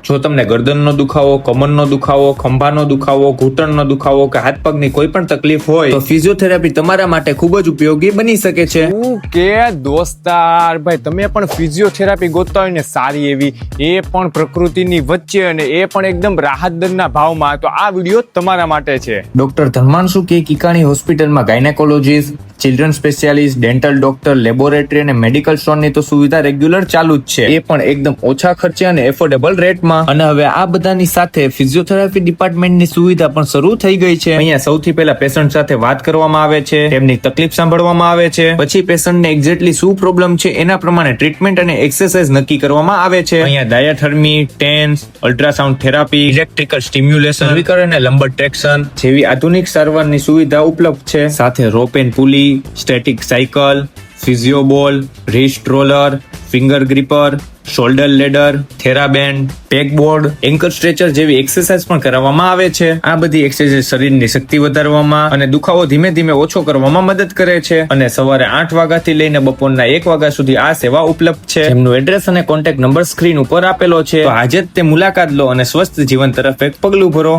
જો તમને ગરદનનો દુખાવો, કમરનો દુખાવો, ખંભાનો દુખાવો, ઘૂંટણનો દુખાવો કે હાથ પગની કોઈ પણ તકલીફ હોય તો ફિઝિયોથેરાપી તમારા માટે ખૂબ જ ઉપયોગી બની શકે છે. કે દોસ્તાર ભાઈ તમે પણ ફિઝિયોથેરાપી ગોતતા હોય ને સારી એવી, એ પણ પ્રકૃતિની વચ્ચે અને એ પણ એકદમ રાહત દરના ભાવમાં, તો આ વિડીયો તમારા માટે છે. ડોક્ટર ધર્માંશુ કે કિકાણી હોસ્પિટલમાં gynaecologist, children specialist, dental doctor, laboratory અને મેડિકલ સ્ટોરની તો સુવિધા રેગ્યુલર ચાલુ જ છે, એ પણ એકદમ ઓછા ખર્ચે અને એફોર્ડેબલ રેટમાં. અને હવે આ બધાની સાથે ફિઝિયોથેરાપી ડિપાર્ટમેન્ટની સુવિધા પણ શરૂ થઈ ગઈ છે. અહીંયા સૌથી પહેલા પેશન્ટ સાથે વાત કરવામાં આવે છે, તેમની તકલીફ સાંભળવામાં આવે છે, પછી પેશન્ટને એક્ઝેક્ટલી શું પ્રોબ્લેમ છે એના પ્રમાણે ટ્રીટમેન્ટ અને એક્સરસાઇઝ નક્કી કરવામાં આવે છે. અહીંયા diathermy, TENS, ultrasound therapy, electrical stimulation, cervical અને લંબર ટ્રેક્શન જેવી આધુનિક સારવારની સુવિધા ઉપલબ્ધ છે. સાથે rope and pulley, static cycle, physio ball, wrist roller, finger gripper, shoulder ladder, theraband, pegboard, ankle stretcher જેવી એક્સરસાઇઝ પણ કરાવવામાં આવે છે. આ બધી એક્સરસાઇઝ શરીરની શક્તિ વધારવામાં અને દુખાવો ધીમે ધીમે ઓછો કરવામાં મદદ કરે છે. અને સવારે 8 વાગ્યાથી લઈને બપોરના 1 વાગ્યા સુધી આ સેવા ઉપલબ્ધ છે. એમનું એડ્રેસ અને કોન્ટેક્ટ નંબર સ્ક્રીન ઉપર આપેલો છે, તો આજે જ તે મુલાકાત લો અને સ્વસ્થ જીવન તરફ એક પગલું ભરો.